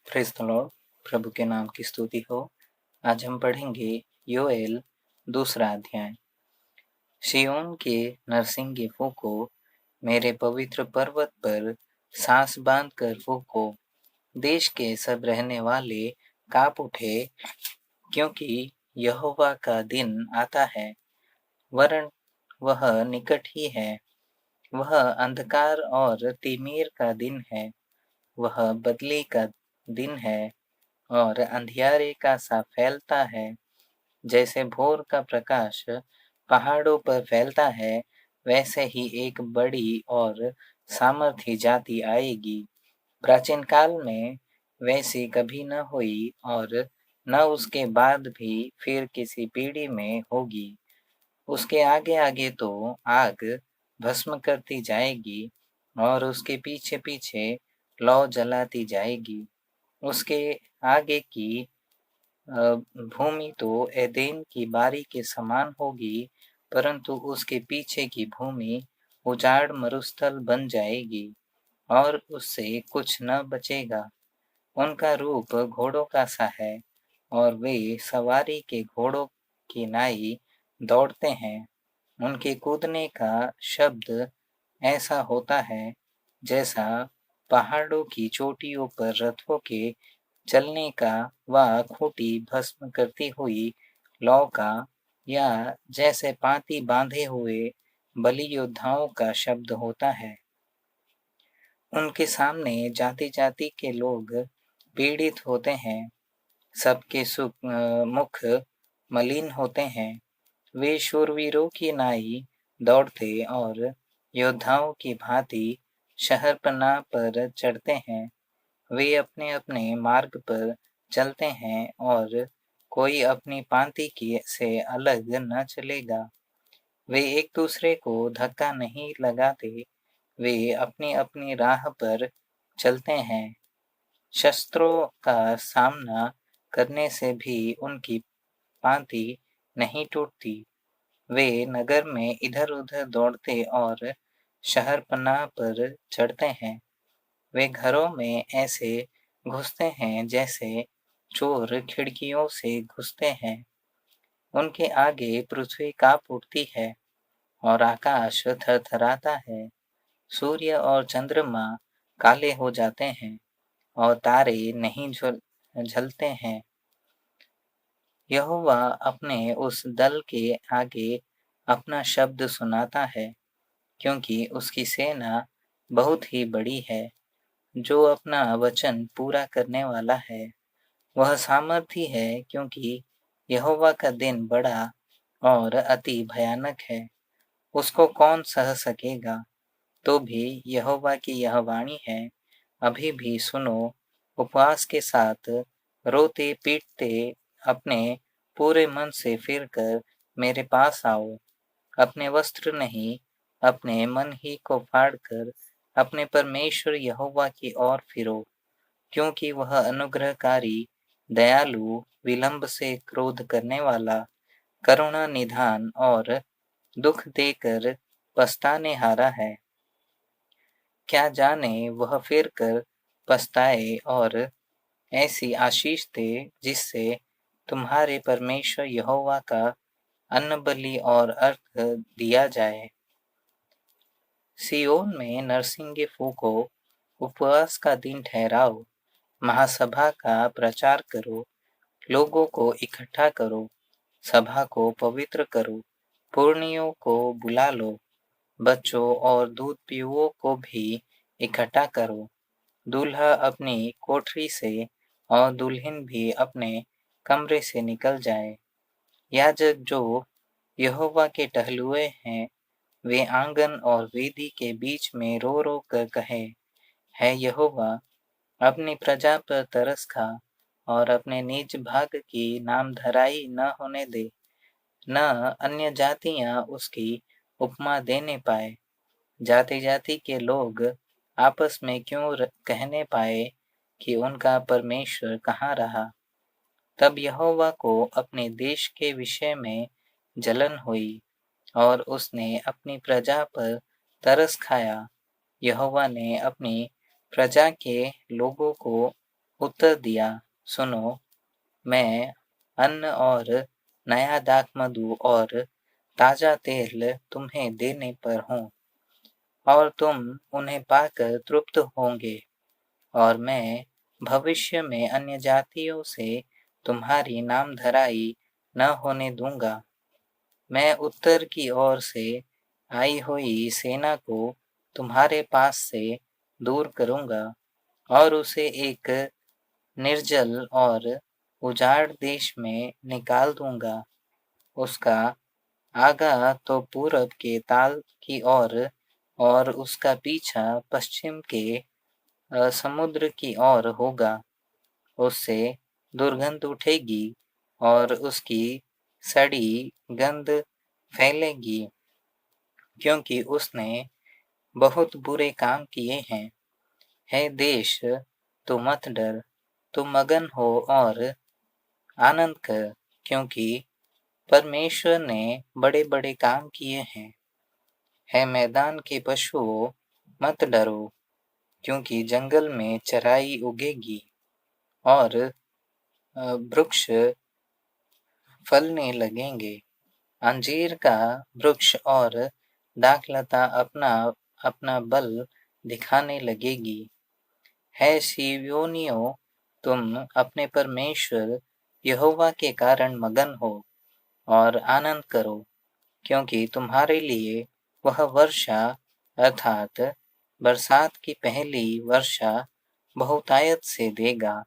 Praise the Lord. प्रभु के नाम की स्तुति हो। आज हम पढ़ेंगे योएल दूसरा अध्याय। सिय्योन के नरसिंगे फूंको, मेरे पवित्र पर्वत पर सांस बांधकर फूंको। देश के सब रहने वाले काँप उठे, क्योंकि यहोवा का दिन आता है, वरन वह निकट ही है। वह अंधकार और तिमीर का दिन है, वह बदली का दिन है और अंधियारे का सा फैलता है। जैसे भोर का प्रकाश पहाड़ों पर फैलता है, वैसे ही एक बड़ी और सामर्थी जाति आएगी। प्राचीन काल में वैसी कभी न हुई और न उसके बाद भी फिर किसी पीढ़ी में होगी। उसके आगे आगे तो आग भस्म करती जाएगी और उसके पीछे पीछे लौ जलाती जाएगी। उसके आगे की भूमि तो एदेन की बारी के समान होगी, परंतु उसके पीछे की भूमि उजाड़ मरुस्थल बन जाएगी और उससे कुछ न बचेगा। उनका रूप घोड़ों का सा है और वे सवारी के घोड़ों की नाई दौड़ते हैं। उनके कूदने का शब्द ऐसा होता है जैसा पहाड़ों की चोटियों पर रथों के चलने का व खूंटी भस्म करती हुई लौ का, या जैसे पाँति बांधे हुए बलि योद्धाओं का शब्द होता है। उनके सामने जाति जाति के लोग पीड़ित होते हैं, सबके मुख मलिन होते हैं। वे शूरवीरों की नाई दौड़ते और योद्धाओं की भांति शहरपनाह पर चढ़ते हैं। वे अपने अपने मार्ग पर चलते हैं और कोई अपनी पाँति की से अलग न चलेगा। वे एक दूसरे को धक्का नहीं लगाते, वे अपनी अपनी राह पर चलते हैं। शस्त्रों का सामना करने से भी उनकी पाँति नहीं टूटती। वे नगर में इधर उधर दौड़ते और शहरपनाह पर चढ़ते हैं। वे घरों में ऐसे घुसते हैं जैसे चोर खिड़कियों से घुसते हैं। उनके आगे पृथ्वी काँप उठती है और आकाश थरथराता है। सूर्य और चंद्रमा काले हो जाते हैं और तारे नहीं झलते हैं। यहोवा अपने उस दल के आगे अपना शब्द सुनाता है, क्योंकि उसकी सेना बहुत ही बड़ी है। जो अपना वचन पूरा करने वाला है, वह सामर्थी है, क्योंकि यहोवा का दिन बड़ा और अति भयानक है। उसको कौन सह सकेगा? तो भी यहोवा की यह वाणी है, अभी भी सुनो, उपवास के साथ रोते पीटते अपने पूरे मन से फिरकर मेरे पास आओ। अपने वस्त्र नहीं, अपने मन ही को फाड़कर अपने परमेश्वर यहोवा की ओर फिरो, क्योंकि वह अनुग्रहकारी, दयालु, विलंब से क्रोध करने वाला, करुणा निधान और दुख देकर पछताने हारा है। क्या जाने वह फिर कर पछताए और ऐसी आशीष दे जिससे तुम्हारे परमेश्वर यहोवा का अन्न बलि और अर्घ दिया जाए। सिय्योन में नरसिंगे फूंको, उपवास का दिन ठहराओ, महासभा का प्रचार करो, लोगों को इकट्ठा करो, सभा को पवित्र करो, पुरनियों को बुला लो, बच्चों और दूध पीउओं को भी इकट्ठा करो। दूल्हा अपनी कोठरी से और दुल्हन भी अपने कमरे से निकल जाए। याजक जो यहोवा के टहलुए हैं, वे आंगन और वेदी के बीच में रो रो कर कहे, है यहोवा, अपनी प्रजा पर तरस खा और अपने निज भाग की नामधराई न होने दे, न अन्य जातियां उसकी उपमा देने पाए। जाति जाति के लोग आपस में क्यों कहने पाए कि उनका परमेश्वर कहाँ रहा। तब यहोवा को अपने देश के विषय में जलन हुई और उसने अपनी प्रजा पर तरस खाया। यहोवा ने अपनी प्रजा के लोगों को उत्तर दिया, सुनो, मैं अन्न और नया दाखमधु और ताजा तेल तुम्हें देने पर हूँ, और तुम उन्हें पाकर तृप्त होंगे, और मैं भविष्य में अन्य जातियों से तुम्हारी नामधराई न होने दूंगा। मैं उत्तर की ओर से आई हुई सेना को तुम्हारे पास से दूर करूंगा और उसे एक निर्जल और उजाड़ देश में निकाल दूंगा। उसका आगा तो पूरब के ताल की ओर और उसका पीछा पश्चिम के समुद्र की ओर होगा। उससे दुर्गंध उठेगी और उसकी सड़ी गंध फैलेगी, क्योंकि उसने बहुत बुरे काम किए हैं। हे देश, तू मत डर, तू मगन हो और आनंद कर, क्योंकि परमेश्वर ने बड़े बड़े काम किए हैं। हे मैदान के पशुओं, मत डरो, क्योंकि जंगल में चराई उगेगी और वृक्ष फलने लगेंगे। अंजीर का वृक्ष और दाखलता अपना अपना बल दिखाने लगेगी। है सिय्योनियों, तुम अपने परमेश्वर यहोवा के कारण मगन हो और आनंद करो, क्योंकि तुम्हारे लिए वह वर्षा अर्थात बरसात की पहली वर्षा बहुतायत से देगा,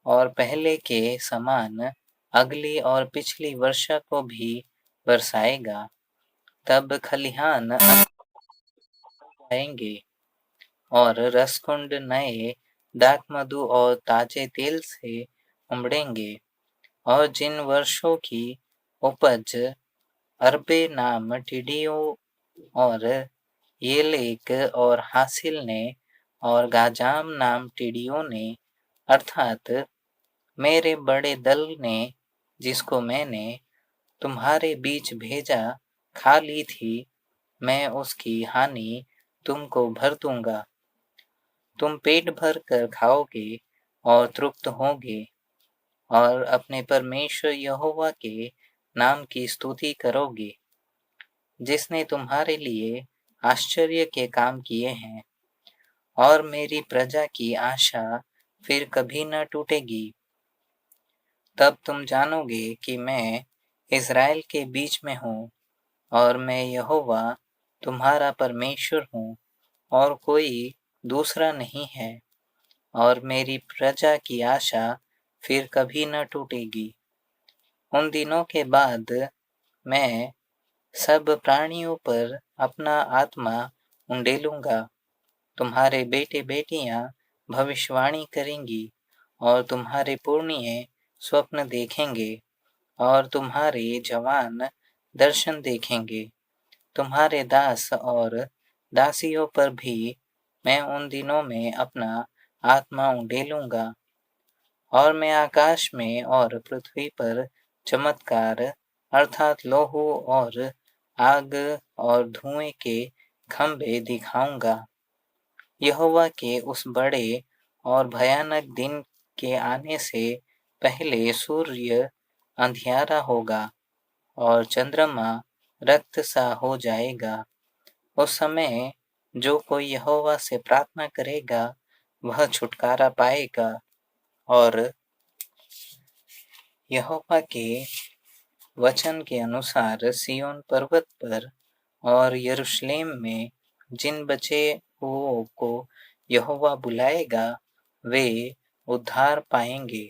और पहले के समान अगली और पिछली वर्षा को भी बरसाएगा। तब खलिहान आएंगे और रसकुंड नए दाखमधु और ताजे तेल से उमड़ेंगे, और जिन वर्षों की उपज अरबे नाम टिड्डियों और येलेक और हासिल ने और गाजाम नाम टिड्डियों ने अर्थात मेरे बड़े दल ने, जिसको मैंने तुम्हारे बीच भेजा, खा ली थी, मैं उसकी हानि तुमको भर दूंगा। तुम पेट भर कर खाओगे और तृप्त होगे और अपने परमेश्वर यहोवा के नाम की स्तुति करोगे, जिसने तुम्हारे लिए आश्चर्य के काम किए हैं। और मेरी प्रजा की आशा फिर कभी न टूटेगी। तब तुम जानोगे कि मैं इज़राइल के बीच में हूँ, और मैं यहोवा तुम्हारा परमेश्वर हूँ, और कोई दूसरा नहीं है, और मेरी प्रजा की आशा फिर कभी न टूटेगी। उन दिनों के बाद मैं सब प्राणियों पर अपना आत्मा उंडेलूंगा। तुम्हारे बेटे बेटियां भविष्यवाणी करेंगी, और तुम्हारे पुरनिये स्वप्न देखेंगे, और तुम्हारे जवान दर्शन देखेंगे। तुम्हारे दास और दासियों पर भी मैं उन दिनों में अपना आत्मा उंडेलूंगा, और मैं आकाश में और पृथ्वी पर चमत्कार अर्थात लौह और आग और धुएं के खंभे दिखाऊंगा। यहोवा के उस बड़े और भयानक दिन के आने से पहले सूर्य अंधियारा होगा और चंद्रमा रक्त सा हो जाएगा। उस समय जो कोई यहोवा से प्रार्थना करेगा वह छुटकारा पाएगा, और यहोवा के वचन के अनुसार सिय्योन पर्वत पर और यरूशलेम में जिन बचे हुओं को यहोवा बुलाएगा वे उद्धार पाएंगे।